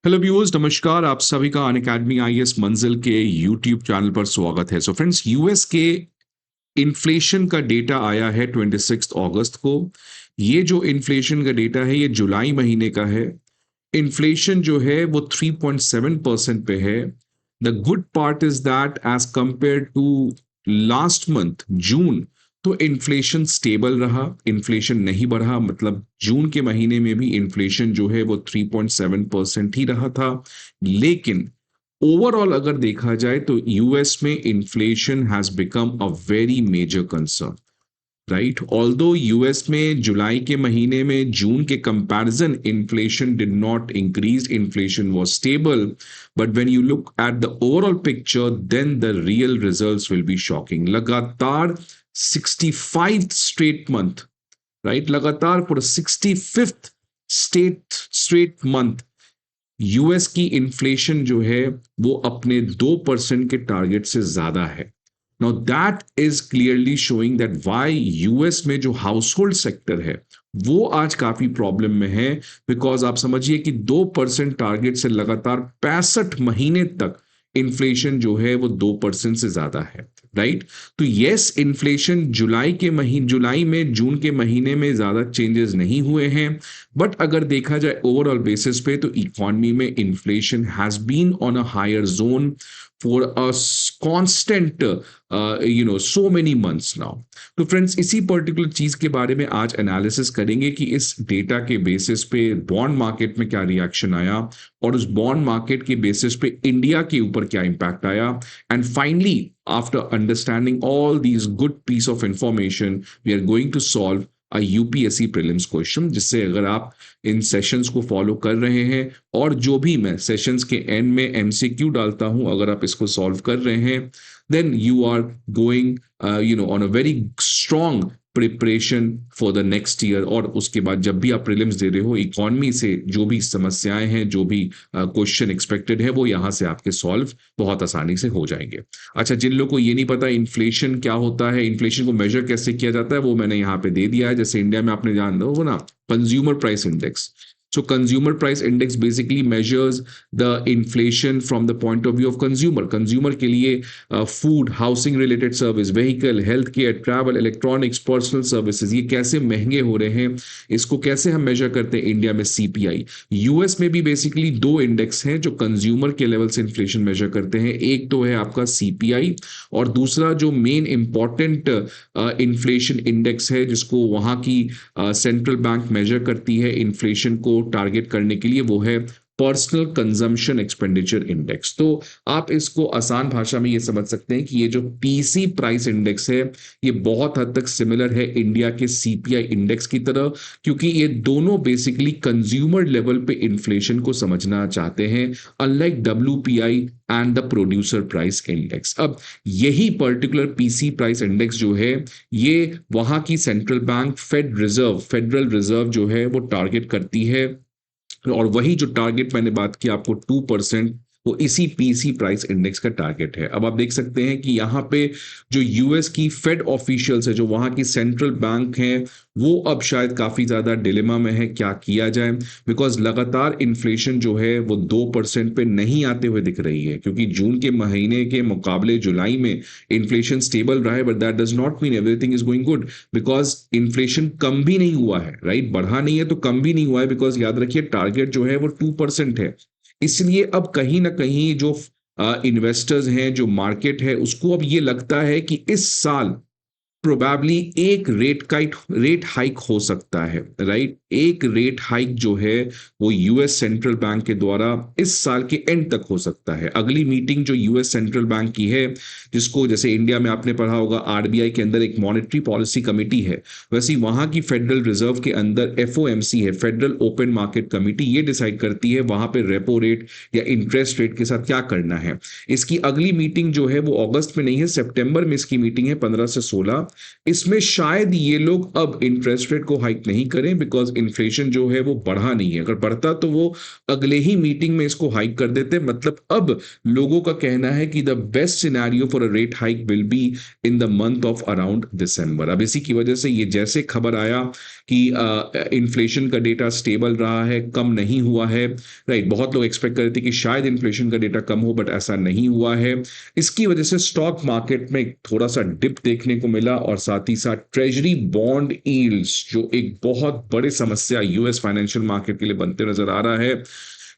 Hello viewers, नमस्कार। आप सभी का अनअकैडमी आईएएस मंजिल के यूट्यूब चैनल पर स्वागत है। सो फ्रेंड्स, यूएस के इन्फ्लेशन का डेटा आया है 26 अगस्त को। ये जो इन्फ्लेशन का डेटा है ये जुलाई महीने का है। इन्फ्लेशन जो है वो 3.7% पे है। The good part is that as compare to last month June, तो इन्फ्लेशन स्टेबल रहा, इन्फ्लेशन नहीं बढ़ा। मतलब जून के महीने में भी इन्फ्लेशन जो है वो 3.7% ही रहा था। लेकिन ओवरऑल अगर देखा जाए तो यूएस में inflation has become a very major concern, right. Although US में जुलाई के महीने में जून के comparison inflation did not increase, inflation was stable, but when you look at the overall picture then the real results will be shocking. लगातार 65th straight month, right, लगातार for 65th straight month US की inflation जो है वो अपने 2% के target से ज्यादा है। Now that is clearly showing that why US में जो हाउस होल्ड सेक्टर है वो आज काफी प्रॉब्लम में है। बिकॉज आप समझिए कि 2% टारगेट से लगातार 65 महीने तक इन्फ्लेशन जो है वो 2% से ज्यादा है, राइट। तो यस, इन्फ्लेशन जुलाई में जून के महीने में ज्यादा चेंजेस नहीं हुए हैं, बट अगर देखा जाए ओवरऑल बेसिस पे तो इकोनॉमी में inflation has been on a higher zone for a constant so many months now. तो फ्रेंड्स, इसी पर्टिकुलर चीज के बारे में आज एनालिसिस करेंगे कि इस डेटा के बेसिस पे बॉन्ड मार्केट में क्या रिएक्शन आया और उस बॉन्ड मार्केट के बेसिस पे इंडिया के ऊपर क्या इंपैक्ट आया। And finally, after understanding all these good piece of information, we are going to solve a UPSC prelims question, जिससे अगर आप इन सेशंस को फॉलो कर रहे हैं और जो भी मैं सेशंस के एंड में एमसीक्यू डालता हूं, अगर आप इसको सॉल्व कर रहे हैं then you are going on a very strong preparation for the next year. और उसके बाद जब भी आप प्रीलिम्स दे रहे हो, इकोनॉमी से जो भी समस्याएं हैं, जो भी क्वेश्चन एक्सपेक्टेड है, वो यहां से आपके सॉल्व बहुत आसानी से हो जाएंगे। अच्छा, जिन लोगों को ये नहीं पता इन्फ्लेशन क्या होता है, इन्फ्लेशन को मेजर कैसे किया जाता है, वो मैंने यहाँ पे दे दिया है। जैसे इंडिया में आपने जान दो वो ना, consumer price index. So consumer price index basically measures the inflation from the point of view of consumer. Consumer के लिए food, housing related service, vehicle, health care, travel, electronics, personal services, ये कैसे महंगे हो रहे हैं, इसको कैसे हम मेजर करते हैं इंडिया में, सीपीआई। यूएस में भी बेसिकली दो इंडेक्स हैं जो कंज्यूमर के लेवल से इन्फ्लेशन मेजर करते हैं। एक तो है आपका सीपीआई और दूसरा जो मेन इंपॉर्टेंट इन्फ्लेशन इंडेक्स है जिसको वहां की सेंट्रल बैंक मेजर करती है इन्फ्लेशन को टारगेट करने के लिए, वो है पर्सनल कंजम्पशन एक्सपेंडिचर इंडेक्स। तो आप इसको आसान भाषा में ये समझ सकते हैं कि ये जो पीसी प्राइस इंडेक्स है ये बहुत हद तक सिमिलर है इंडिया के सीपीआई इंडेक्स की तरह, क्योंकि ये दोनों बेसिकली कंज्यूमर लेवल पे इन्फ्लेशन को समझना चाहते हैं, unlike WPI and the producer price index. अब यही पर्टिकुलर पीसी प्राइस इंडेक्स जो है ये वहां की सेंट्रल बैंक फेडरल रिजर्व जो है वो टारगेट करती है, और वही जो टारगेट मैंने बात की आपको 2%, वो इसी पीसी प्राइस इंडेक्स का टारगेट है। अब आप देख सकते हैं कि यहाँ पे जो यूएस की फेड ऑफिशियल्स है, जो वहां की सेंट्रल बैंक है, वो अब शायद काफी ज्यादा डिलेमा में है क्या किया जाए। बिकॉज लगातार इन्फ्लेशन जो है वो 2% पे नहीं आते हुए दिख रही है, क्योंकि जून के महीने के मुकाबले जुलाई में इन्फ्लेशन स्टेबल रहा है, but that does not mean everything is going good. Because inflation कम भी नहीं हुआ है, राइट, बढ़ा नहीं है तो कम भी नहीं हुआ है, बिकॉज याद रखिए टारगेट जो है वो 2% है। इसलिए अब कहीं ना कहीं जो इन्वेस्टर्स हैं, जो मार्केट है, उसको अब ये लगता है कि इस साल प्रोबेबली एक रेट हाइक हो सकता है, राइट। एक रेट हाइक जो है वो यूएस सेंट्रल बैंक के द्वारा इस साल के एंड तक हो सकता है। अगली मीटिंग जो यूएस सेंट्रल बैंक की है, जिसको जैसे इंडिया में आपने पढ़ा होगा आरबीआई के अंदर एक मॉनेटरी पॉलिसी कमेटी है, वैसे वहां की फेडरल रिजर्व के अंदर एफओएमसी है, फेडरल ओपन मार्केट कमेटी, ये डिसाइड करती है वहां पे रेपो रेट या इंटरेस्ट रेट के साथ क्या करना है। इसकी अगली मीटिंग जो है वो अगस्त में नहीं है, सितंबर में इसकी मीटिंग है, 15 से 16। इसमें शायद ये लोग अब इंटरेस्ट रेट को हाइक नहीं करें, बिकॉज इन्फ्लेशन जो है वो बढ़ा नहीं है। अगर बढ़ता तो वो अगले ही मीटिंग में इसको हाइक कर देते। मतलब अब लोगों का कहना है कि the best scenario for a rate hike will be in the month of around December. अब इसी की वजह से ये जैसे खबर आया कि इन्फ्लेशन का डेटा स्टेबल रहा है, कम नहीं हुआ है, राइट, बहुत लोग एक्सपेक्ट कर रहे थे कि शायद इन्फ्लेशन का डेटा कम हो, बट ऐसा नहीं हुआ है। इसकी वजह से स्टॉक मार्केट में थोड़ा सा डिप देखने को मिला, और साथ ही साथ ट्रेजरी बॉन्ड यील्ड्स जो एक बहुत बड़ी समस्या यूएस फाइनेंशियल मार्केट के लिए बनते नजर आ रहा है,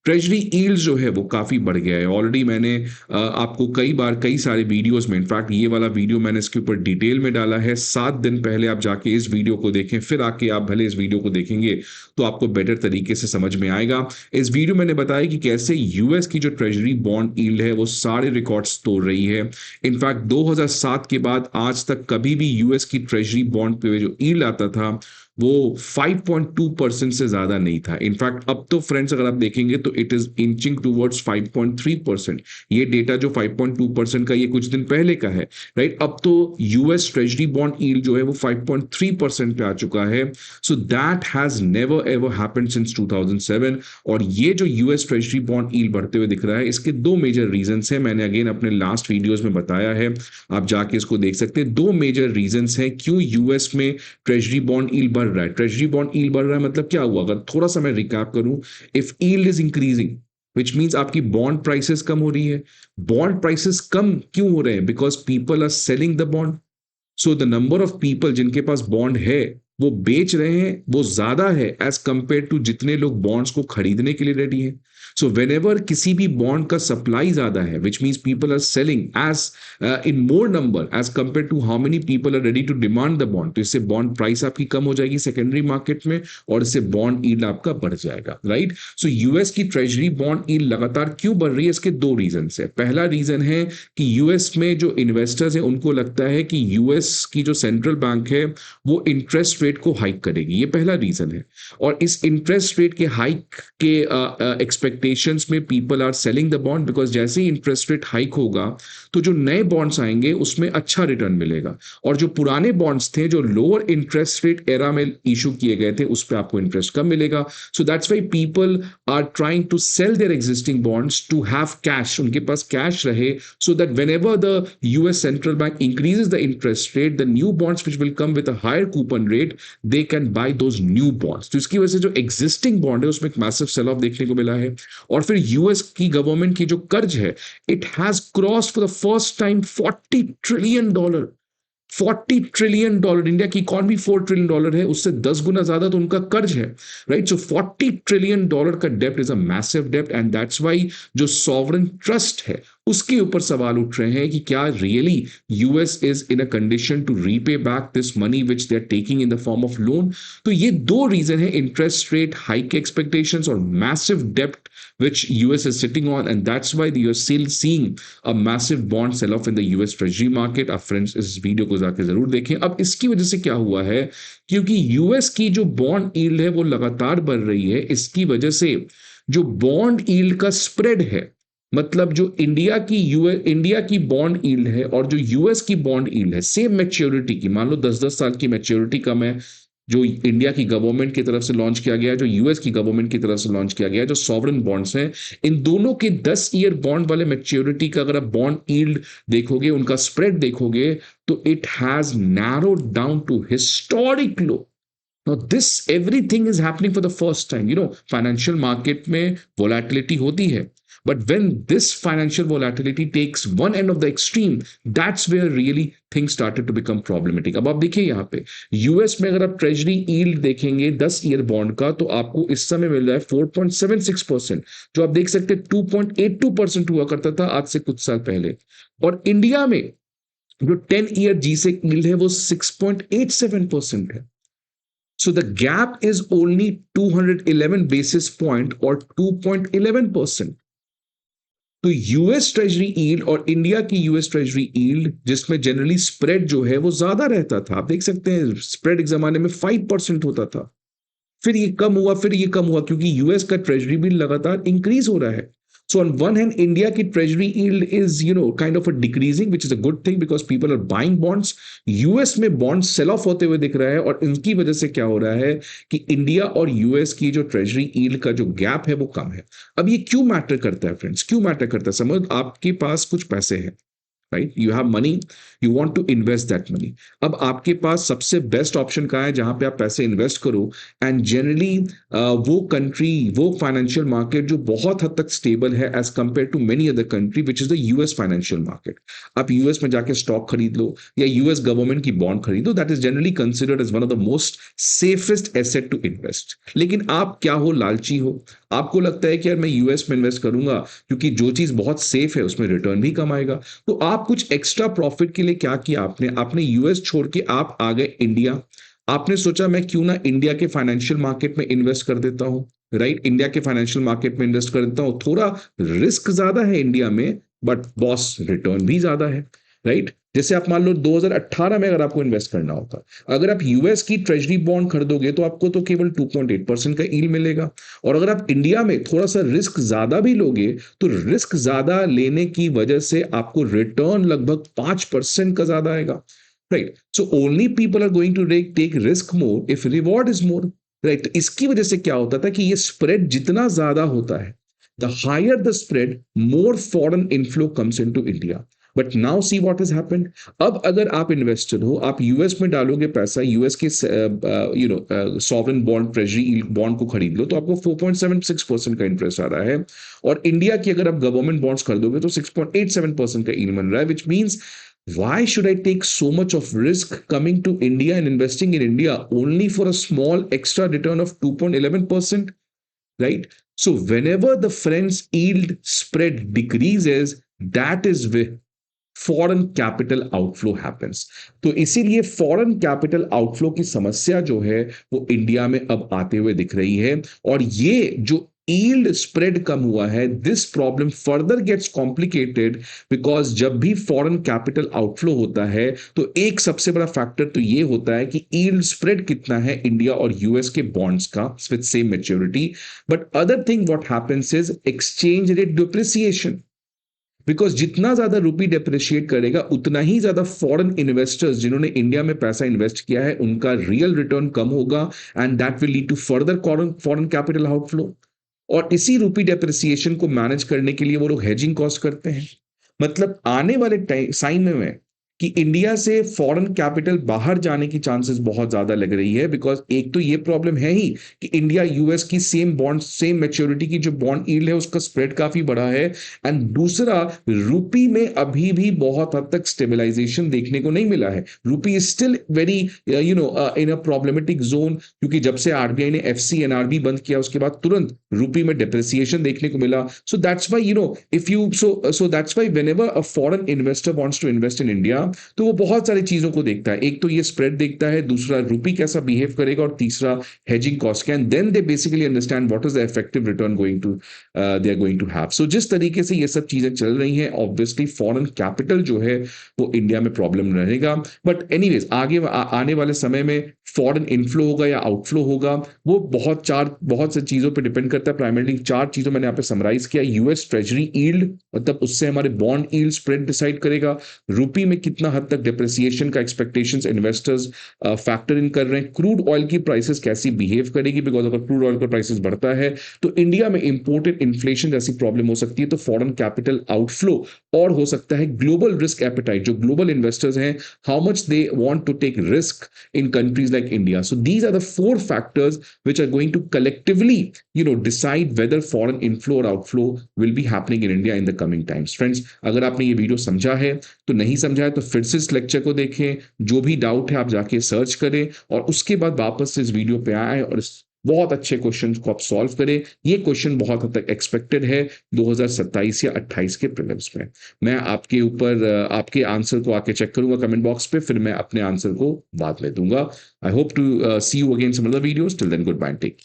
ट्रेजरी यील्ड जो है वो काफी बढ़ गया है। ऑलरेडी मैंने आपको कई बार कई सारे वीडियोस में, इनफैक्ट ये वाला वीडियो मैंने इसके ऊपर डिटेल में डाला है। 7 दिन पहले आप जाके इस वीडियो को देखें, फिर आके आप भले इस वीडियो को देखेंगे तो आपको बेटर तरीके से समझ में आएगा। इस वीडियो मैंने बताया कि कैसे यूएस की जो ट्रेजरी बॉन्ड यील्ड है वो सारे रिकॉर्ड्स तोड़ रही है। इनफैक्ट 2007 के बाद आज तक कभी भी यूएस की ट्रेजरी बॉन्ड पे जो यील्ड आता था वो 5.2% से ज्यादा नहीं था। इनफैक्ट अब तो फ्रेंड्स अगर आप देखेंगे तो इट इज इंचिंग टूवर्ड्स 5.3%। ये डेटा जो 5.2% का ये कुछ दिन पहले का है, राइट। अब तो यूएस ट्रेजरी बॉन्ड यील्ड जो है वो 5.3% पे आ चुका है। So that has never ever happened since 2007। और ये जो यूएस ट्रेजरी बॉन्ड यील्ड बढ़ते हुए दिख रहा है, इसके दो मेजर रीजंस हैं। मैंने अगेन अपने लास्ट वीडियोस में बताया है, आप जाके इसको देख सकते हैं। दो मेजर रीजंस हैं क्यों यूएस में ट्रेजरी बॉन्ड यील्ड बढ़ रहा है। ट्रेजरी बॉन्ड यील्ड बढ़ रहा है मतलब क्या हुआ, अगर थोड़ा सा मैं रिकैप करूं, if yield is increasing which means आपकी बॉन्ड प्राइसेस कम हो रही है। बॉन्ड प्राइसेस कम क्यों हो रहे हैं, because people are selling the bond. So the number of people जिनके पास बॉन्ड है वो बेच रहे हैं, वो ज्यादा है एज कंपेयर टू जितने लोग बॉन्ड्स को खरीदने के लिए रेडी हैं। सो वेन एवर किसी भी बॉन्ड का सप्लाई ज्यादा है, which means people are selling as in more number as compare to how many people are ready to demand the bond, तो इससे बॉन्ड प्राइस आपकी कम हो जाएगी सेकेंडरी मार्केट में, और इससे बॉन्ड यील्ड आपका बढ़ जाएगा, राइट। सो यूएस की ट्रेजरी बॉन्ड यील्ड लगातार क्यों बढ़ रही है, इसके दो रीजन है। पहला रीजन है कि यूएस में जो इन्वेस्टर्स है उनको लगता है कि यूएस की जो सेंट्रल बैंक है वो इंटरेस्ट रेट को हाइक करेगी, ये पहला रीजन है। और इस इंटरेस्ट रेट के हाइक के एक्सपेक्टेशंस में people are selling the bond, because जैसे ही इंटरेस्ट रेट हाइक होगा तो जो नए बॉन्ड्स आएंगे उसमें अच्छा रिटर्न मिलेगा, और जो पुराने बॉन्ड्स थे जो लोअर इंटरेस्ट रेट एरा में इशू किए गए थे उस पर आपको इंटरेस्ट कम मिलेगा। So that's why people are trying to sell their existing bonds to have cash, उनके पास कैश रहे, so that whenever the US central bank increases the interest rate, the new bonds which will come with a higher coupon rate, they can buy those new bonds. तो इसकी वजह से जो existing bond है उसमें एक massive cell of देखने को मिला है। और फिर यूएस की गवर्नमेंट की जो कर्ज है, it has cross for the first time $40 trillion. $40 trillion, India की इकॉनमी $4 ट्रिलियन है, उससे 10 गुना ज्यादा तो उनका कर्ज है, राइट। सो $40 ट्रिलियन का डेप्ट is a massive dept, and that's why जो सॉवरेन ट्रस्ट है उसके ऊपर सवाल उठ रहे हैं कि क्या really US is in a condition to repay back this money which they are taking in the form of loan. तो ये दो रीजन है, इंटरेस्ट रेट हाइक के एक्सपेक्टेशंस और massive dept which US is sitting on, and that's why you're still seeing a massive bond sell off in the US treasury market। आप friends इस video को जाके जरूर देखें। अब इसकी वजह से क्या हुआ है, क्योंकि यूएस की जो बॉन्ड यील्ड है वो लगातार बढ़ रही है, इसकी वजह से जो बॉन्ड यील्ड का स्प्रेड है, मतलब जो इंडिया की बॉन्ड यील्ड है और जो यूएस की बॉन्ड यील्ड है सेम मैच्योरिटी की, मान लो 10-10 साल की मैच्योरिटी कम है, जो इंडिया की गवर्नमेंट की तरफ से लॉन्च किया गया, जो यूएस की गवर्नमेंट की तरफ से लॉन्च किया गया, जो सॉवरेन बॉन्ड्स हैं, इन दोनों के 10 ईयर बॉन्ड वाले मैच्योरिटी का अगर आप बॉन्ड यील्ड देखोगे, उनका स्प्रेड देखोगे, तो it has narrowed down to historic low. Now this everything is happening for the first time. Financial market में volatility होती है, but when this financial volatility takes one end of the extreme, that's where really things started to become problematic. अब आप देखिए यहाँ पे US में अगर आप ट्रेजरी यील्ड देखेंगे 10 ईयर बॉन्ड का, तो आपको इस समय मिल रहा है 4.76%, जो आप देख सकते हैं 2.82% हुआ करता था आज से कुछ साल पहले। और इंडिया में जो 10 ईयर जीसेक यील्ड है वो 6.87% है। So the gap is only 211 basis point or 2.11%. तो यूएस ट्रेजरी यील्ड और इंडिया की यूएस ट्रेजरी यील्ड, जिसमें जनरली स्प्रेड जो है वो ज्यादा रहता था, आप देख सकते हैं स्प्रेड एक जमाने में 5% होता था, फिर ये कम हुआ, फिर ये कम हुआ, क्योंकि यूएस का ट्रेजरी बिल लगातार इंक्रीज हो रहा है। So on one hand, India की treasury yield is kind of a decreasing, which is a good thing because people are buying bonds. US में bonds sell off होते हुए दिख रहा है, और इनकी वजह से क्या हो रहा है कि इंडिया और यूएस की जो ट्रेजरी yield का जो गैप है वो कम है. अब ये क्यों मैटर करता है फ्रेंड्स? क्यों मैटर करता है? समझ, आपके पास कुछ पैसे हैं, right, you have money, you want to invest that money. अब आपके पास सबसे बेस्ट ऑप्शन कहाँ है जहां पे आप पैसे इन्वेस्ट करो? एंड जनरली वो कंट्री, वो फाइनेंशियल मार्केट जो बहुत हद तक स्टेबल है as compare to many other country, which is the US financial market. आप यूएस में जाके स्टॉक खरीद लो या यूएस गवर्नमेंट की बॉन्ड खरीद लो, that is generally considered as one of the most safest asset to invest. लेकिन आप क्या हो? लालची हो. आपको लगता है कि यार मैं यूएस में इन्वेस्ट करूंगा क्योंकि जो चीज बहुत सेफ है उसमें रिटर्न भी कम आएगा. तो आप कुछ एक्स्ट्रा प्रॉफिट के लिए क्या किया आपने यूएस छोड़ के आप आ गए इंडिया. आपने सोचा मैं क्यों ना इंडिया के फाइनेंशियल मार्केट में इन्वेस्ट कर देता हूं, राइट, इंडिया के फाइनेंशियल मार्केट में इन्वेस्ट कर देता हूं. थोड़ा रिस्क ज्यादा है इंडिया में, बट बॉस रिटर्न भी ज्यादा है, राइट. जैसे आप मान लो 2018 में अगर आपको इन्वेस्ट करना होता, अगर आप यूएस की ट्रेजरी बॉन्ड खरीदोगे तो आपको तो केवल 2.8% का यील्ड मिलेगा. और अगर आप इंडिया में थोड़ा सा रिस्क ज्यादा भी लोगे तो रिस्क ज्यादा लेने की वजह से आपको रिटर्न लगभग 5% का ज्यादा आएगा, right. So only people are going to take risk more if reward is more, right. इसकी वजह से क्या होता था कि ये स्प्रेड जितना ज्यादा होता है, the higher the spread, more foreign inflow comes into India. But now see what has happened. अब अगर आप इन्वेस्टर हो, आप यूएस में डालोगे पैसा, यूएस के सॉवरेन बॉन्ड, ट्रेजरी बॉन्ड को खरीद लो तो आपको 4.76% का इंटरेस्ट आ रहा है. और इंडिया की अगर आप गवर्नमेंट बॉन्ड्स खरीदोगे तो 6.87% का यील्ड मिल रहा है, which means why should I take so much of risk coming to India and investing in India only for a small extra return of 2.11%, right? So whenever the friends yield spread decreases, that is where foreign capital outflow happens. तो इसीलिए foreign capital outflow की समस्या जो है वो India में अब आते हुए दिख रही है. और ये जो yield spread कम हुआ है, this problem further gets complicated because जब भी फॉरेन कैपिटल आउटफ्लो होता है तो एक सबसे बड़ा फैक्टर तो ये होता है कि yield spread कितना है इंडिया और यूएस के बॉन्ड्स का with same maturity. But other thing what happens is exchange rate depreciation. Because जितना ज्यादा रुपी डेप्रिशिएट करेगा उतना ही ज्यादा फॉरेन इन्वेस्टर्स जिन्होंने इंडिया में पैसा इन्वेस्ट किया है उनका रियल रिटर्न कम होगा, and that will lead to further foreign capital outflow. और इसी रुपी डेप्रिसिएशन को मैनेज करने के लिए वो लोग हेजिंग कॉस्ट करते हैं. मतलब आने वाले साइन में कि इंडिया से फॉरेन कैपिटल बाहर जाने की चांसेस बहुत ज्यादा लग रही है. बिकॉज एक तो ये प्रॉब्लम है ही कि इंडिया यूएस की सेम बॉन्ड, सेम मैच्योरिटी की जो बॉन्ड यील्ड है उसका स्प्रेड काफी बड़ा है. एंड दूसरा, रूपी में अभी भी बहुत हद तक स्टेबलाइजेशन देखने को नहीं मिला है. रूपी is still very in a problematic zone, क्योंकि जब से आरबीआई ने एफसीएनआरबी बंद किया उसके बाद तुरंत रूपी में डेप्रिसिएशन देखने को मिला. So that's why if you so that's why whenever a foreign investor wants to invest in India तो वो बहुत सारी चीजों को देखता है. एक तो ये स्प्रेड देखता है, दूसरा रूपी कैसा बिहेव करेगा, और तीसरा हेजिंग कॉस्ट क्या. And then they basically understand what is the effective return they are going to have. So जिस तरीके से ये सब चीजें चल रही हैं, ऑब्वियसली फॉरेन कैपिटल जो है वो इंडिया में प्रॉब्लम रहेगा. बट एनीवेज आगे आने वाले समय में फॉरेन इनफ्लो होगा या आउटफ्लो होगा वो बहुत सी चीजों पर डिपेंड करता है. प्राइमरली 4 चीजों मैंने यहाँ पे समराइज किया. यूएस ट्रेजरी यील्ड, मतलब उससे हमारे बॉन्ड यील्ड स्प्रेड डिसाइड करेगा. रूपी में कितना हद तक डिप्रिसिएशन का एक्सपेक्टेशंस इन्वेस्टर्स फैक्टर इन कर रहे हैं. क्रूड ऑयल की प्राइसेस कैसी बिहेव करेगी, बिकॉज अगर क्रूड ऑयल का प्राइसेस बढ़ता है तो इंडिया में इंपोर्टेड इन्फ्लेशन जैसी प्रॉब्लम हो सकती है. तो फॉरेन कैपिटल आउटफ्लो, और हो सकता है ग्लोबल रिस्क एपेटाइट, जो ग्लोबल इन्वेस्टर्स हैं, how much they want to take risk in countries like India. So these are the 4 factors which are going to collectively decide whether foreign inflow or outflow will be happening in India in the coming times. Friends, अगर आपने ये video समझा है तो नहीं समझा है तो फिर से इस लेक्चर को देखें. जो भी डाउट है आप जाके सर्च करें और उसके बाद वापस से इस वीडियो पे आए और बहुत अच्छे क्वेश्चन को आप सॉल्व करें. ये क्वेश्चन बहुत हद तक एक्सपेक्टेड है 2027 या 28 के प्रीलिम्स में. मैं आपके ऊपर आपके आंसर को आके चेक करूंगा कमेंट बॉक्स पे, फिर मैं अपने आंसर को बाद में दूंगा. I hope to see you again some other videos. Till then, good bye, take